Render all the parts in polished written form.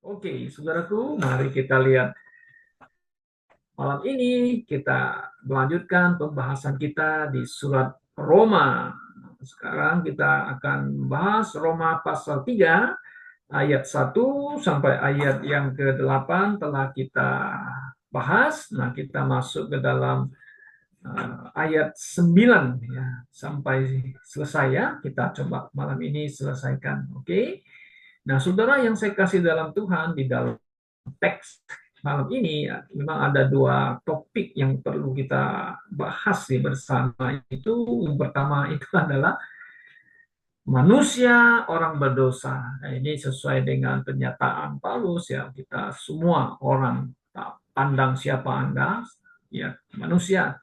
Oke, saudaraku, mari kita lihat malam ini kita melanjutkan pembahasan kita di surat Roma. Sekarang kita akan membahas Roma pasal 3 ayat 1 sampai ayat yang ke-8 telah kita bahas. Nah, kita masuk ke dalam ayat 9 ya, sampai selesai ya. Kita coba malam ini selesaikan. Oke. Nah, saudara yang saya kasih dalam Tuhan, di dalam teks malam ini ya, memang ada dua topik yang perlu kita bahas bersama. Itu yang pertama itu adalah manusia orang berdosa. Nah, ini sesuai dengan pernyataan Paulus ya, kita semua orang, tak pandang siapa Anda, ya manusia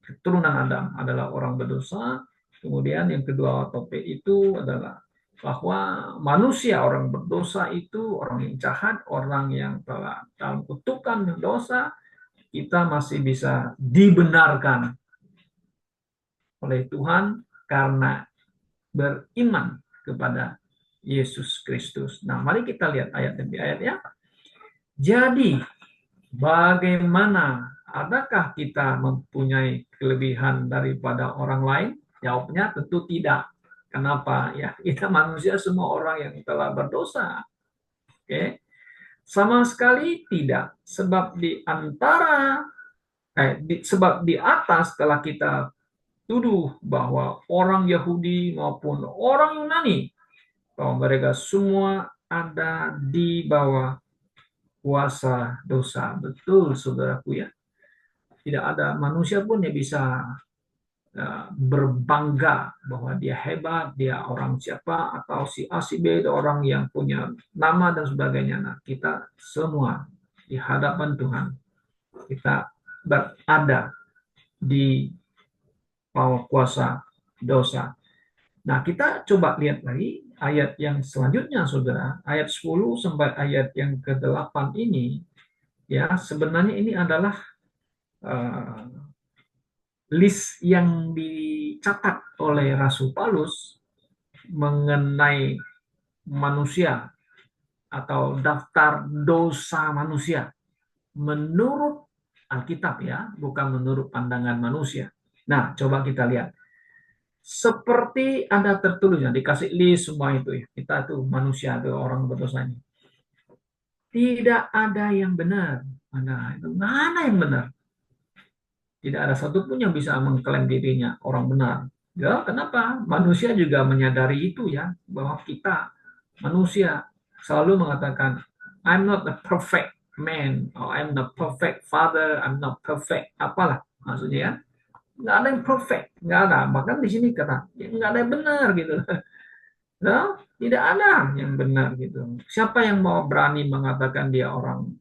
keturunan Adam adalah orang berdosa. Kemudian yang kedua topik itu adalah bahwa manusia orang berdosa itu orang yang jahat, orang yang telah dalam kutukan dosa, kita masih bisa dibenarkan oleh Tuhan karena beriman kepada Yesus Kristus. Nah, mari kita lihat ayat demi ayat ya. Jadi, bagaimana? Adakah kita mempunyai kelebihan daripada orang lain? Jawabnya tentu tidak. Kenapa? Ya, kita manusia semua orang yang telah berdosa. Oke. Sama sekali tidak. Sebab di antara sebab di atas telah kita tuduh bahwa orang Yahudi maupun orang Yunani bahwa mereka semua ada di bawah kuasa dosa. Betul, saudaraku ya. Tidak ada manusia pun yang bisa berbangga bahwa dia hebat, dia orang siapa, atau si A, si B, orang yang punya nama dan sebagainya. Nah, kita semua di hadapan Tuhan, kita berada di bawah kuasa dosa. Nah, kita coba lihat lagi ayat yang selanjutnya, saudara. Ayat 10 sampai ayat yang ke-8 ini, ya sebenarnya ini adalah uh, list yang dicatat oleh Rasul Paulus mengenai manusia atau daftar dosa manusia menurut Alkitab ya, bukan menurut pandangan manusia. Nah, coba kita lihat. Seperti ada tertulisnya, dikasih list semua itu ya. Kita tuh manusia, tuh orang berdosa ini. Tidak ada yang benar. Mana yang benar? Tidak ada satupun yang bisa mengklaim dirinya orang benar. Ya, kenapa? Manusia juga menyadari itu ya, bahwa kita manusia selalu mengatakan, I'm not a perfect man, or I'm not perfect father, I'm not perfect, apalah maksudnya ya. Nggak ada yang perfect, nggak ada. Bahkan di sini kata, ya, nggak ada yang benar gitu. Nah, tidak ada yang benar gitu. Siapa yang mau berani mengatakan dia orang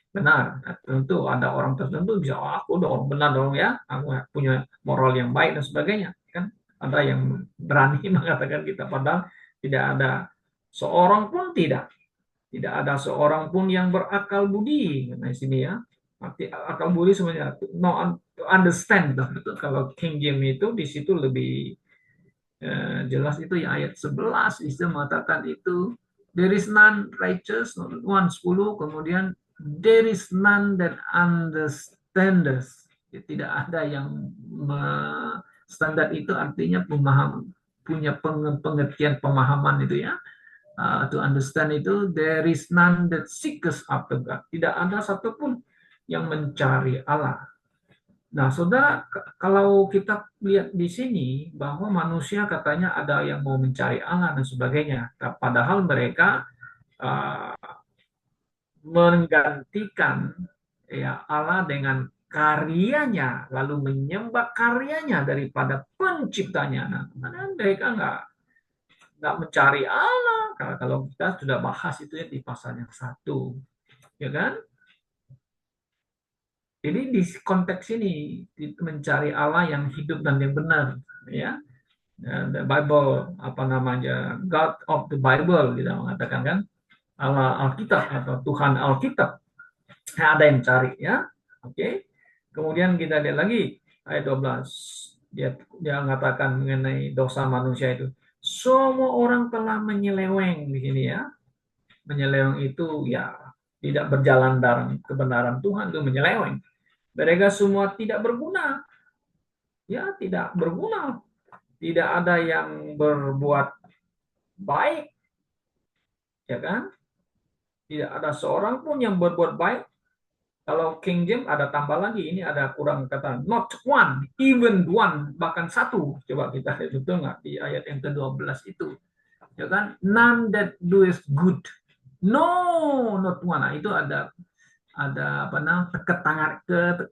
benar? Nah, tentu ada orang tertentu bisa, oh, aku udah orang benar dong ya, aku punya moral yang baik dan sebagainya. Kan ada yang berani mengatakan kita, padahal tidak ada seorang pun tidak ada seorang pun yang berakal budi. Nah, di sini ya, arti akal budi sebenarnya no to understand. Betul, kalau King James itu di situ lebih jelas itu ya ayat 11 itu mengatakan itu there is none righteous, one 10, kemudian there is none that understands. Ya, tidak ada yang standar itu artinya pemaham punya pengertian pemahaman itu ya. To understand itu there is none that seekers after God. Tidak ada satupun yang mencari Allah. Nah, saudara, kalau kita lihat di sini bahwa manusia katanya ada yang mau mencari Allah dan sebagainya, padahal mereka uh, menggantikan ya Allah dengan karyanya, lalu menyembah karyanya daripada penciptanya. Nah, mereka nggak mencari Allah. Kalau kita sudah bahas itu ya di pasal yang satu, ya kan? Jadi di konteks ini mencari Allah yang hidup dan yang benar, ya. The Bible apa namanya God of the Bible kita mengatakan kan Allah Alkitab atau Tuhan Alkitab. Nah, ada yang cari ya. Oke. Kemudian kita lihat lagi ayat 12. Dia mengatakan mengenai dosa manusia itu. Semua orang telah menyeleweng di sini ya. Menyeleweng itu ya tidak berjalan dalam kebenaran Tuhan, itu menyeleweng. Mereka semua tidak berguna, ya tidak berguna. Tidak ada yang berbuat baik, ya kan? Tidak ada seorang pun yang berbuat baik. Kalau King James ada tambah lagi, ini ada kurang kata, not one, even one, bahkan satu. Coba kita lihat betul nggak di ayat yang ke-12 itu. Ya kan? None that doeth good. No, not one. Nah, itu ada apa namanya ketangan ke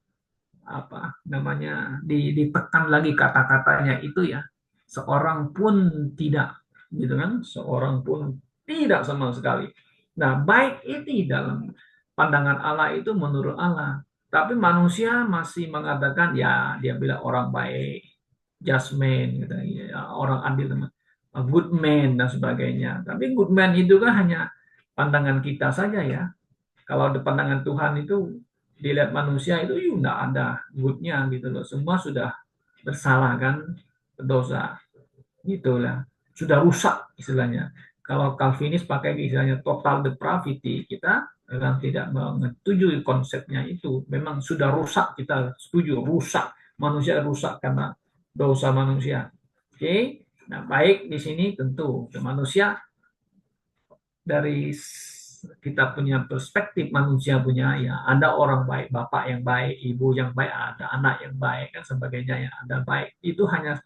apa namanya ditekan lagi kata-katanya itu ya. Seorang pun tidak, gitu kan? Seorang pun tidak sama sekali. Nah, baik itu dalam pandangan Allah itu menurut Allah. Tapi manusia masih mengatakan ya dia bilang orang baik, just man, gitu, ya, orang adil, a good man dan sebagainya. Tapi good man itu kan hanya pandangan kita saja ya. Kalau di pandangan Tuhan itu dilihat manusia itu nggak ada goodnya gitu loh. Semua sudah bersalah kan, berdosa gitulah. Sudah rusak istilahnya. Kalau Calvinis pakai istilahnya total depravity, kita memang tidak menyetujui konsepnya itu. Memang sudah rusak, kita setuju rusak. Manusia rusak karena dosa manusia. Oke. Nah, baik di sini tentu manusia dari kita punya perspektif manusia punya ya ada orang baik, bapak yang baik, ibu yang baik, ada anak yang baik dan sebagainya ya ada baik. Itu hanya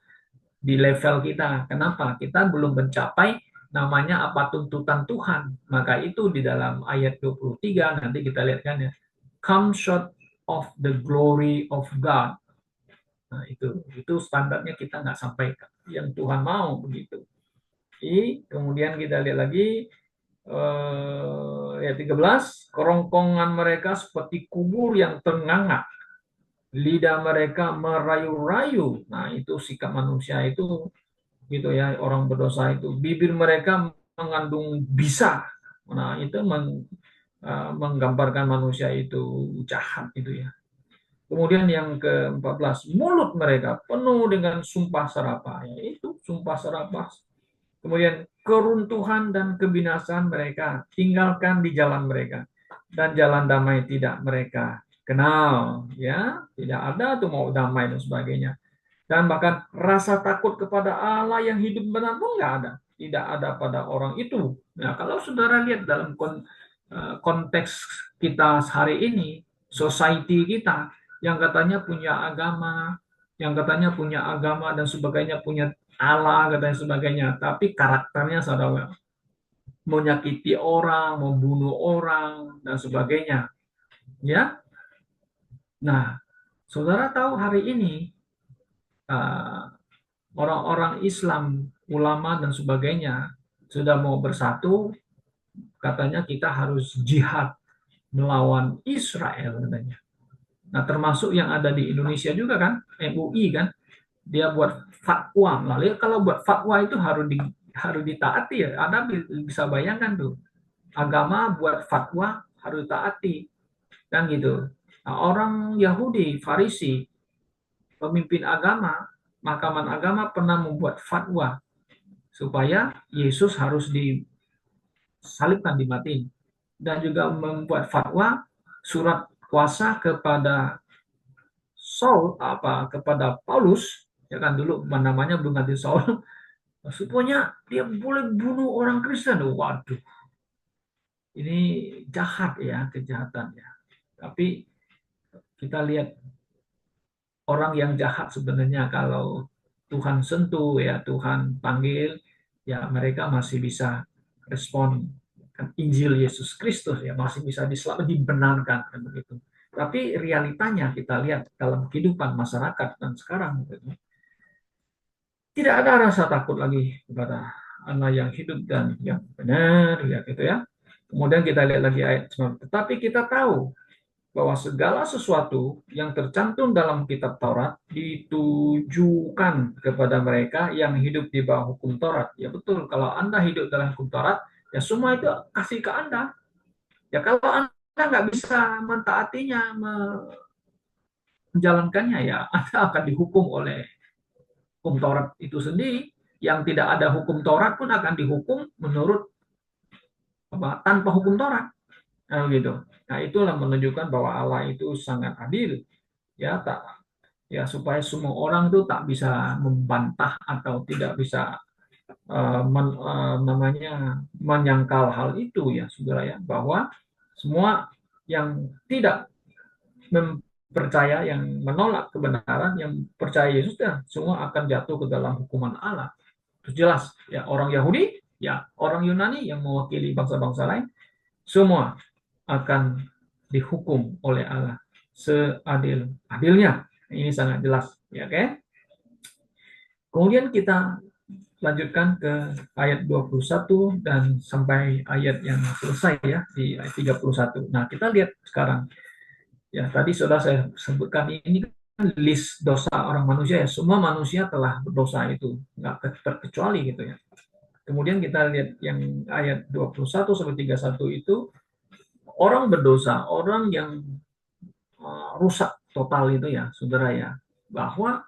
di level kita. Kenapa? Kita belum mencapai namanya apa tuntutan Tuhan. Maka itu di dalam ayat 23 nanti kita lihat kan ya. Come short of the glory of God. Nah, itu standarnya kita nggak sampai yang Tuhan mau begitu. Kemudian kita lihat lagi ayat 13, kerongkongan mereka seperti kubur yang ternganga, lidah mereka merayu-rayu. Nah, itu sikap manusia itu gitu ya, orang berdosa itu. Bibir mereka mengandung bisa. Nah, itu menggambarkan manusia itu jahat itu ya. Kemudian yang ke-14, mulut mereka penuh dengan sumpah serapah. Ya, itu sumpah serapah. Kemudian keruntuhan dan kebinasaan mereka tinggalkan di jalan mereka, dan jalan damai tidak mereka kenal. Ya, tidak ada tuh mau damai dan sebagainya. Dan bahkan rasa takut kepada Allah yang hidup benar pun nggak ada. Tidak ada pada orang itu. Nah, kalau saudara lihat dalam konteks kita hari ini, society kita, yang katanya punya agama, dan sebagainya, punya Allah, katanya sebagainya. Tapi karakternya saudara menyakiti orang, membunuh orang, dan sebagainya. Ya, nah, saudara tahu hari ini, uh, orang-orang Islam, ulama dan sebagainya sudah mau bersatu, katanya kita harus jihad melawan Israel katanya. Nah, termasuk yang ada di Indonesia juga kan, MUI kan, dia buat fatwa. Lalu kalau buat fatwa itu harus ditaati ya. Anda bisa bayangkan tuh, agama buat fatwa harus ditaati kan gitu. Nah, orang Yahudi, Farisi, pemimpin agama, mahkamah agama pernah membuat fatwa supaya Yesus harus disalibkan, dimatiin, dan juga membuat fatwa surat kuasa kepada kepada Paulus, ya kan, dulu namanya belum ganti Saul, supaya dia boleh bunuh orang Kristen. Waduh, ini jahat ya, kejahatan ya. Tapi kita lihat orang yang jahat sebenarnya kalau Tuhan sentuh ya, Tuhan panggil ya, mereka masih bisa respon kan, Injil Yesus Kristus ya masih bisa dibenarkan kan begitu. Tapi realitanya kita lihat dalam kehidupan masyarakat dan sekarang gitu, tidak ada rasa takut lagi kepada Allah yang hidup dan yang benar ya gitu ya. Kemudian kita lihat lagi ayat 9. Tetapi kita tahu bahwa segala sesuatu yang tercantum dalam kitab Taurat ditujukan kepada mereka yang hidup di bawah hukum Taurat. Ya betul, kalau Anda hidup dalam hukum Taurat, ya semua itu kasih ke Anda. Ya kalau Anda nggak bisa mentaatinya, menjalankannya, ya Anda akan dihukum oleh hukum Taurat itu sendiri. Yang tidak ada hukum Taurat pun akan dihukum menurut tanpa hukum Taurat. Gitu. Nah, itulah menunjukkan bahwa Allah itu sangat adil, ya, supaya semua orang itu tak bisa membantah atau tidak bisa menyangkal hal itu, ya saudara, ya, bahwa semua yang tidak percaya, yang menolak kebenaran, yang percaya Yesus, ya, semua akan jatuh ke dalam hukuman Allah. Itu jelas, ya, orang Yahudi, ya, orang Yunani yang mewakili bangsa-bangsa lain, semua akan dihukum oleh Allah seadil-adilnya. Ini sangat jelas, ya kan? Kemudian kita lanjutkan ke ayat 21 dan sampai ayat yang selesai, ya, di ayat 31. Nah, kita lihat sekarang. Ya, tadi sudah saya sebutkan, ini kan list dosa orang manusia, ya. Semua manusia telah berdosa, itu nggak terkecuali gitu, ya. Kemudian kita lihat yang ayat 21 sampai 31 itu, orang berdosa, orang yang rusak total itu, ya saudara, ya, bahwa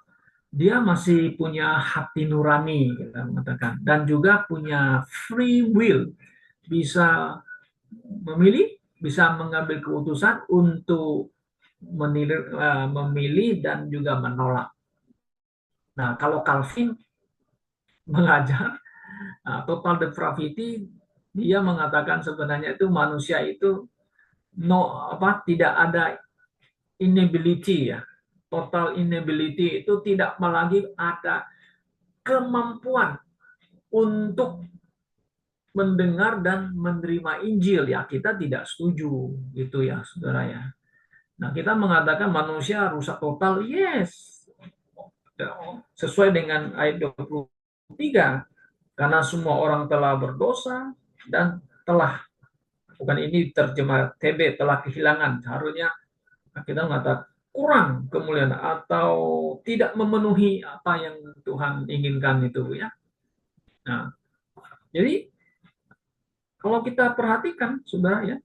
dia masih punya hati nurani, kita mengatakan, dan juga punya free will, bisa memilih, bisa mengambil keputusan untuk memilih dan juga menolak. Nah, kalau Calvin mengajar total depravity, dia mengatakan sebenarnya itu manusia itu tidak ada inability, ya. Total inability itu tidak lagi ada kemampuan untuk mendengar dan menerima Injil, ya. Kita tidak setuju gitu, ya saudara, ya. Nah, kita mengatakan manusia rusak total, yes, sesuai dengan ayat 23, karena semua orang telah berdosa dan telah, bukan ini terjemah TB, telah kehilangan, harusnya kita mengatakan kurang kemuliaan atau tidak memenuhi apa yang Tuhan inginkan itu, ya. Nah, jadi kalau kita perhatikan, saudara, ya,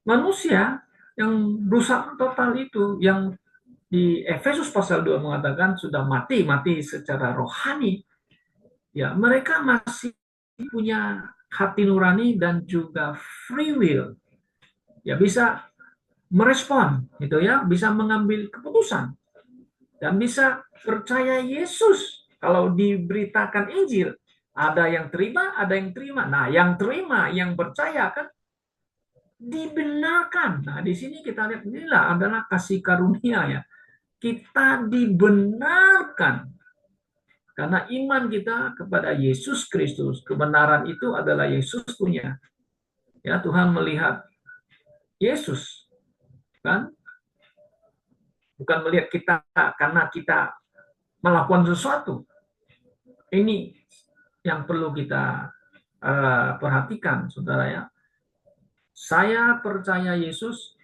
manusia yang rusak total itu, yang di Efesus pasal 2 mengatakan sudah mati secara rohani, ya, mereka masih punya hati nurani dan juga free will, ya, bisa merespon gitu, ya, bisa mengambil keputusan dan bisa percaya Yesus. Kalau diberitakan Injil, ada yang terima, ada yang terima. Nah, yang terima, yang percaya kan dibenarkan. Nah, di sini kita lihat, inilah adalah kasih karunia, ya. Kita dibenarkan karena iman kita kepada Yesus Kristus. Kebenaran itu adalah Yesus punya. Ya, Tuhan melihat Yesus, kan? Bukan melihat kita karena kita melakukan sesuatu. Ini yang perlu kita perhatikan, saudara, ya. Saya percaya Yesus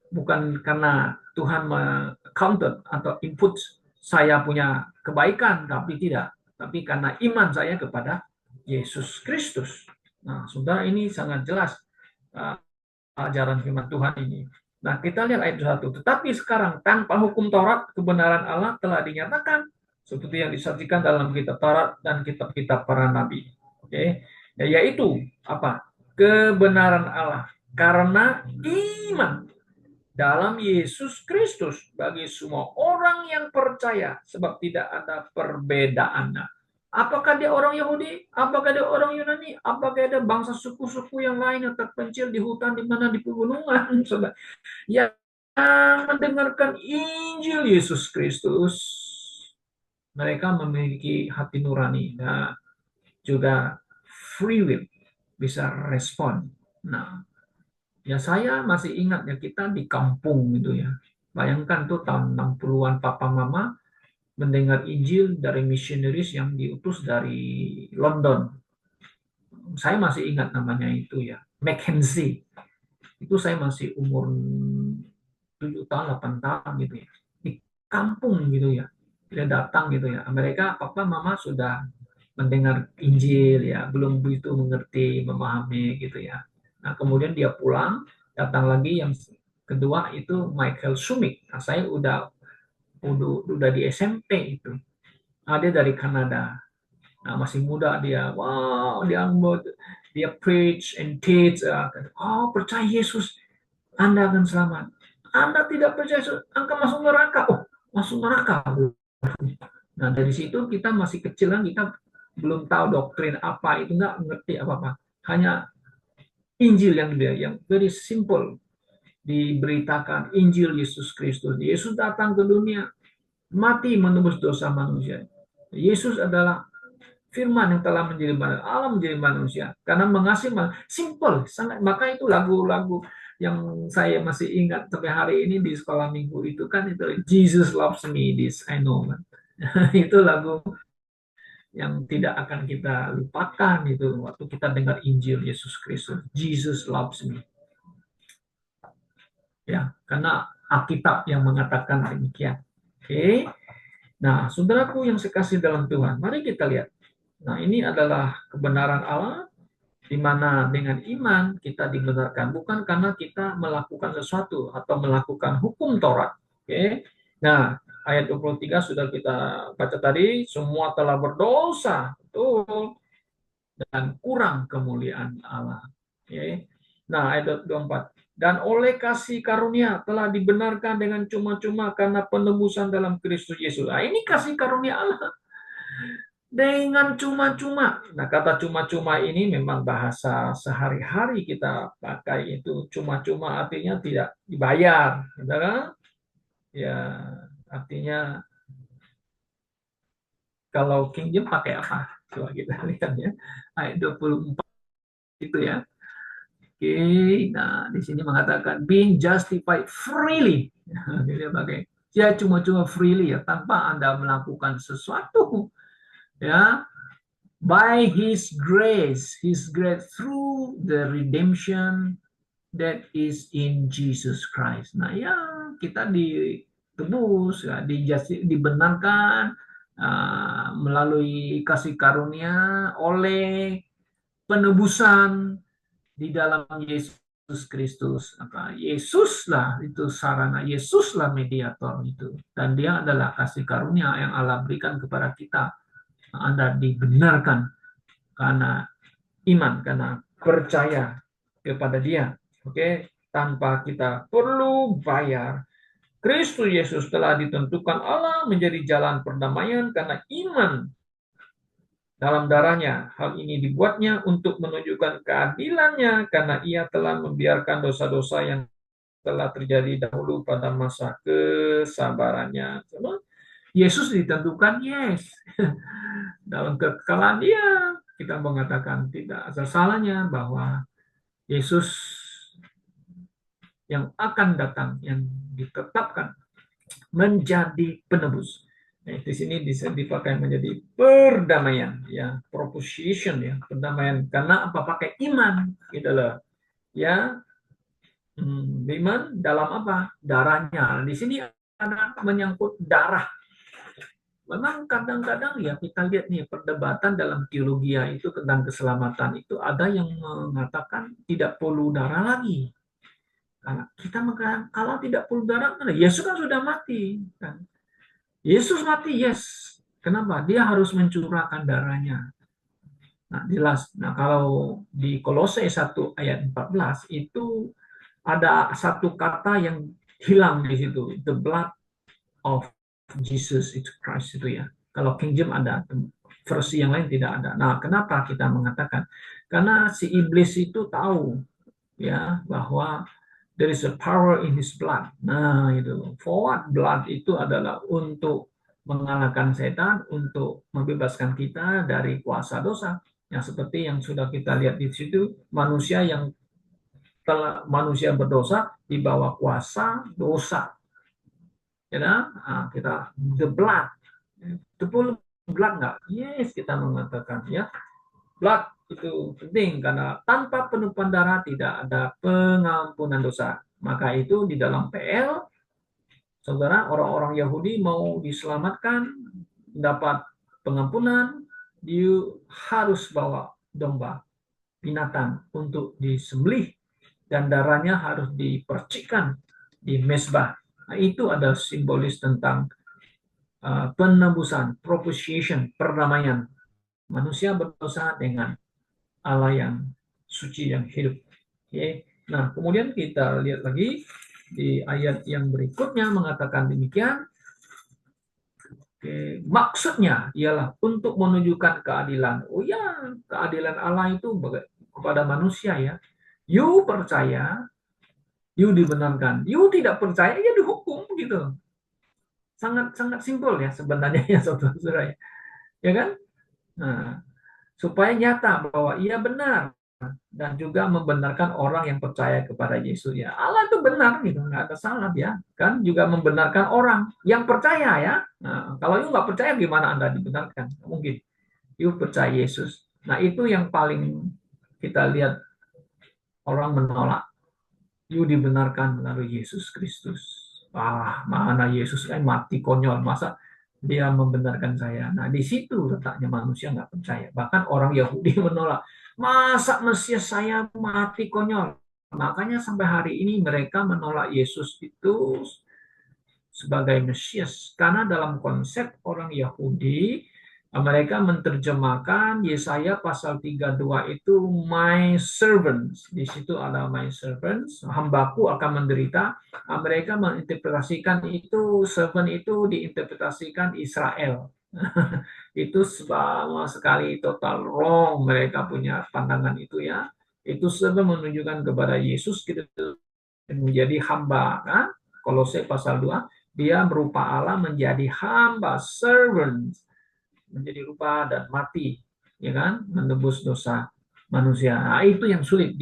bukan karena Tuhan counter atau input saya punya kebaikan, tapi tidak. Tapi karena iman saya kepada Yesus Kristus. Nah, saudara, ini sangat jelas ajaran firman Tuhan ini. Nah, kita lihat ayat 1. Tetapi sekarang tanpa hukum Taurat, kebenaran Allah telah dinyatakan seperti yang disaksikan dalam kitab Taurat dan kitab-kitab para nabi. Oke, yaitu apa? Kebenaran Allah karena iman dalam Yesus Kristus bagi semua orang yang percaya, sebab tidak ada perbedaan. Apakah dia orang Yahudi? Apakah dia orang Yunani? Apakah ada bangsa suku-suku yang lain yang terpencil di hutan, di mana di pegunungan? Yang mendengarkan Injil Yesus Kristus, mereka memiliki hati nurani dan juga free will, bisa respon. Nah, ya, saya masih ingat, ya, kita di kampung gitu, ya. Bayangkan tuh tahun 60-an papa mama mendengar Injil dari misionaris yang diutus dari London. Saya masih ingat namanya itu, ya, Mackenzie. Itu saya masih umur 7 tahun, 8 tahun gitu, ya. Di kampung gitu, ya. Dia datang gitu, ya. Mereka papa mama sudah mendengar Injil, ya, belum begitu mengerti, memahami gitu, ya. Nah, kemudian dia pulang, datang lagi yang kedua itu Michael Sumik. Nah, saya udah di SMP itu. Nah, dia dari Kanada. Nah, masih muda dia. Wow, dia dia preach and teach, oh percaya Yesus, Anda akan selamat. Anda tidak percaya Yesus, Anda masuk neraka. Oh, masuk neraka. Nah dari situ kita masih kecil kan, kita belum tahu doktrin apa itu, nggak ngerti apa-apa. Hanya Injil yang very simple diberitakan, Injil Yesus Kristus. Yesus datang ke dunia, mati menebus dosa manusia. Yesus adalah firman yang telah menjadi manusia, Allah menjadi manusia karena mengasihi manusia. Simple, sangat. Maka itu lagu-lagu yang saya masih ingat sampai hari ini di sekolah minggu itu kan, itu Jesus loves me, this I know. Itu lagu yang tidak akan kita lupakan itu waktu kita dengar Injil Yesus Kristus. Jesus loves me. Ya, karena Alkitab yang mengatakan demikian. Oke. Nah, saudaraku yang sekasih dalam Tuhan, mari kita lihat. Nah, ini adalah kebenaran Allah, di mana dengan iman kita dibenarkan, bukan karena kita melakukan sesuatu atau melakukan hukum Taurat. Oke. Nah, ayat 23 sudah kita baca tadi, semua telah berdosa, betul, dan kurang kemuliaan Allah. Oke. Nah, ayat 24. Dan oleh kasih karunia telah dibenarkan dengan cuma-cuma karena penebusan dalam Kristus Yesus. Nah, ini kasih karunia Allah dengan cuma-cuma. Nah, kata cuma-cuma ini memang bahasa sehari-hari kita pakai, itu cuma-cuma artinya tidak dibayar, kan? Ya, artinya kalau King James pakai apa? Coba kita lihat ya. Ayat 24 itu ya. Oke, nah di sini mengatakan being justified freely. Dia pakai ya cuma-cuma freely ya, tanpa Anda melakukan sesuatu ya, by his grace through the redemption that is in Jesus Christ. Nah ya, kita ditebus ya, dibenarkan melalui kasih karunia oleh penebusan di dalam Yesus Kristus. Yesuslah itu sarana, Yesuslah mediator itu, dan dia adalah kasih karunia yang Allah berikan kepada kita. Anda dibenarkan karena iman, karena percaya kepada dia. Oke, tanpa kita perlu bayar. Kristus Yesus telah ditentukan Allah menjadi jalan perdamaian karena iman dalam darahnya. Hal ini dibuatnya untuk menunjukkan keadilannya karena ia telah membiarkan dosa-dosa yang telah terjadi dahulu pada masa kesabarannya. Yesus ditentukan, yes. Dalam kekekalan dia, kita mengatakan tidak ada salahnya bahwa Yesus yang akan datang, yang ditetapkan menjadi penebus. Nah, di sini bisa dipakai menjadi perdamaian, ya, propitiation, ya, perdamaian. Karena apa? Pakai iman, gitu loh, ya. Iman dalam apa? Darahnya. Di sini ada menyangkut darah. Memang kadang-kadang ya kita lihat nih perdebatan dalam teologi itu tentang keselamatan itu, ada yang mengatakan tidak perlu darah lagi. Karena kita mengatakan kalau tidak perlu darah, Yesus kan sudah mati, kan? Yesus mati, yes. Kenapa? Dia harus mencurahkan darahnya. Nah, jelas. Nah, kalau di Kolose 1 ayat 14 itu ada satu kata yang hilang di situ, the blood of Jesus Christ itu ya. Kalau King James ada, versi yang lain tidak ada. Nah, kenapa kita mengatakan? Karena si iblis itu tahu ya bahwa there is a power in his blood. Nah, itu. For what? Blood itu adalah untuk mengalahkan setan, untuk membebaskan kita dari kuasa dosa. Yang seperti yang sudah kita lihat di situ, manusia yang telah manusia berdosa di bawah kuasa dosa. Ya, nah, kita the blood. The blood enggak? Yes, kita mengatakan ya. Blood itu penting karena tanpa penumpahan darah tidak ada pengampunan dosa. Maka itu di dalam PL, saudara, orang-orang Yahudi mau diselamatkan, dapat pengampunan, dia harus bawa domba, binatang untuk disembelih, dan darahnya harus dipercikkan di mezbah. Nah, itu ada simbolis tentang penebusan, propitiation, perdamaian. Manusia berdosa dengan Allah yang suci yang hidup. Oke. Nah, kemudian kita lihat lagi di ayat yang berikutnya mengatakan demikian. Oke. Maksudnya ialah untuk menunjukkan keadilan. Oh ya, keadilan Allah itu kepada manusia ya. You percaya, you dibenarkan. You tidak percaya, ya dihukum gitu. Sangat sangat simpel ya sebenarnya ya saudara-saudara ya. Ya kan? Nah, supaya nyata bahwa ia benar dan juga membenarkan orang yang percaya kepada Yesus ya. Allah itu benar gitu, nggak ada salah ya. Kan juga membenarkan orang yang percaya ya. Nah, kalau you nggak percaya gimana Anda dibenarkan? Mungkin. You percaya Yesus. Nah, itu yang paling kita lihat orang menolak. You dibenarkan melalui Yesus Kristus. Mana Yesus kan mati konyol. Masa dia membenarkan saya? Nah, di situ letaknya manusia nggak percaya. Bahkan orang Yahudi menolak. Masa Mesias saya mati konyol? Makanya sampai hari ini mereka menolak Yesus itu sebagai Mesias. Karena dalam konsep orang Yahudi, mereka menerjemahkan Yesaya pasal 32 itu my servants. Di situ ada my servants, hambaku akan menderita. Mereka menginterpretasikan itu, servant itu diinterpretasikan Israel. Itu sama sekali total wrong, mereka punya pandangan itu ya. Itu servant menunjukkan kepada Yesus gitu, menjadi hamba kan. Kolose pasal 2, dia berupa Allah menjadi hamba, servant, menjadi rupa dan mati, ya kan, menebus dosa manusia. Nah, itu yang sulit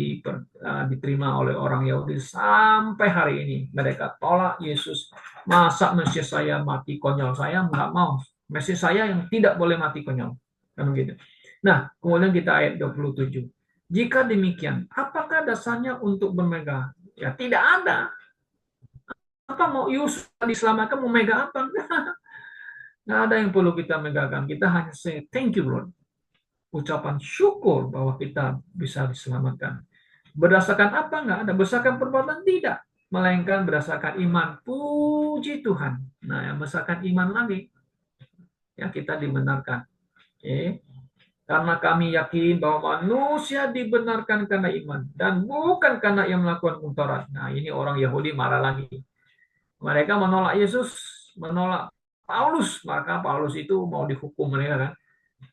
diterima oleh orang Yahudi sampai hari ini. Mereka tolak Yesus. Masa Mesias saya mati konyol? Saya nggak mau. Mesias saya yang tidak boleh mati konyol. Kan begitu. Nah, kemudian kita ayat 27. Jika demikian, apakah dasarnya untuk bermegah? Ya, tidak ada. Apa mau Yusuf diselamatkan, mau mega apa? Nggak ada yang perlu kita megahkan. Kita hanya say thank you Lord. Ucapan syukur bahwa kita bisa diselamatkan. Berdasarkan apa? Nggak ada. Berdasarkan perbuatan tidak. Melainkan berdasarkan iman. Puji Tuhan. Nah, yang berdasarkan iman lagi. Ya, kita dibenarkan. Oke. Karena kami yakin bahwa manusia dibenarkan karena iman. Dan bukan karena yang melakukan hukum Taurat. Nah, ini orang Yahudi marah lagi. Mereka menolak Yesus, menolak Paulus, maka Paulus itu mau dihukum mereka kan.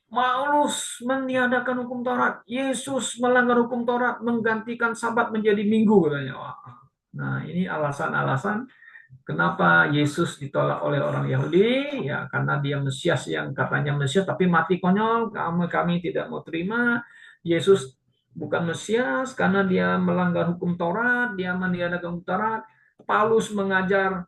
Paulus meniadakan hukum Taurat, Yesus melanggar hukum Taurat, menggantikan Sabat menjadi Minggu katanya. Nah, ini alasan-alasan kenapa Yesus ditolak oleh orang Yahudi, ya karena dia Mesias yang katanya Mesias tapi mati konyol, kami tidak mau terima. Yesus bukan Mesias karena dia melanggar hukum Taurat, dia meniadakan hukum Taurat. Paulus mengajar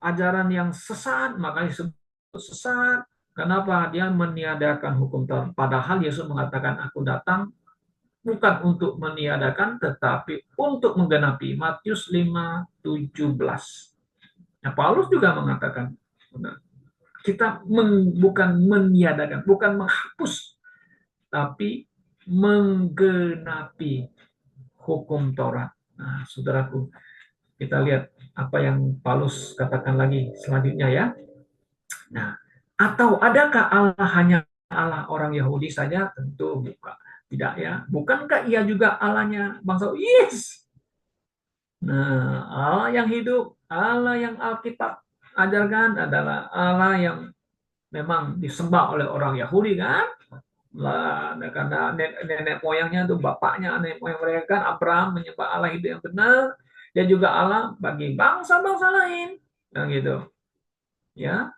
ajaran yang sesat, makanya disebut sesat. Kenapa? Dia meniadakan hukum Taurat. Padahal Yesus mengatakan, aku datang bukan untuk meniadakan, tetapi untuk menggenapi. Matius 5:17. Nah, Paulus juga mengatakan, kita bukan meniadakan, bukan menghapus, tapi menggenapi hukum Taurat. Nah, saudaraku, kita lihat apa yang Paulus katakan lagi selanjutnya ya. Nah, atau adakah Allah hanya Allah orang Yahudi saja? Tentu bukan. Tidak ya. Bukankah ia juga Allahnya bangsa? Yes. Nah, Allah yang hidup, Allah yang Alkitab ajarkan adalah Allah yang memang disembah oleh orang Yahudi kan? Lah, karena nenek moyangnya itu bapaknya, nenek moyang mereka kan Abraham menyembah Allah hidup yang benar. Dan juga Allah bagi bangsa-bangsa lain. Yang gitu. Ya,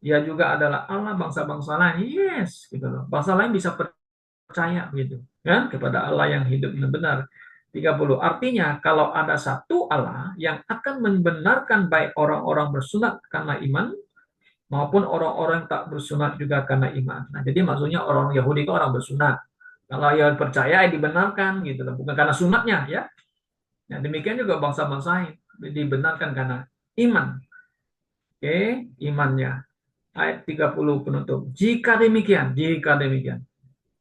dia juga adalah Allah bangsa-bangsa lain. Yes, gitu loh. Bangsa lain bisa percaya gitu, kan, kepada Allah yang hidup dan benar. 30. Artinya kalau ada satu Allah yang akan membenarkan baik orang-orang bersunat karena iman maupun orang-orang tak bersunat juga karena iman. Nah, jadi maksudnya orang Yahudi itu orang bersunat. Kalau yang percaya dibenarkan gitu loh, bukan karena sunatnya ya. Nah, demikian juga bangsa-bangsa lain dibenarkan karena iman. Oke, imannya. Ayat 30 penutup. Jika demikian,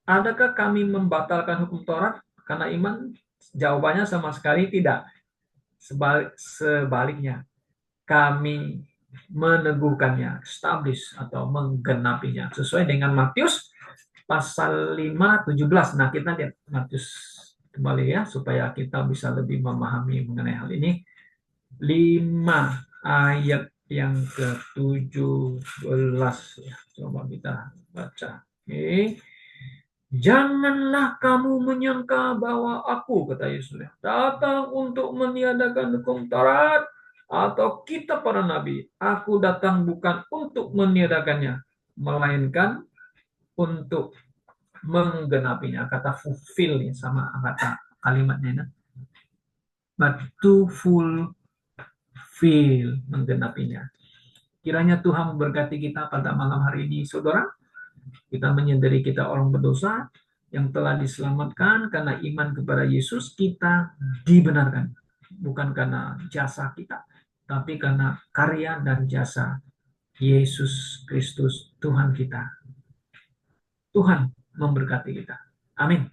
adakah kami membatalkan hukum Taurat karena iman? Jawabannya sama sekali tidak. Sebaliknya, kami meneguhkannya, establish atau menggenapinya sesuai dengan Matius pasal 5:17. Nah, kita lihat Matius kembali ya, supaya kita bisa lebih memahami mengenai hal ini. 5 ayat yang ke-17 ya. Coba kita baca. Oke. Janganlah kamu menyangka bahwa aku, kata Yesus, datang untuk meniadakan hukum Taurat atau kitab para nabi. Aku datang bukan untuk meniadakannya, melainkan untuk menggenapinya. Kata fulfill ya, sama kata kalimatnya. But to fulfill, menggenapinya. Kiranya Tuhan memberkati kita pada malam hari ini, saudara. Kita menyadari kita orang berdosa yang telah diselamatkan karena iman kepada Yesus. Kita dibenarkan, bukan karena jasa kita, tapi karena karya dan jasa Yesus Kristus Tuhan kita. Tuhan memberkati kita. Amin.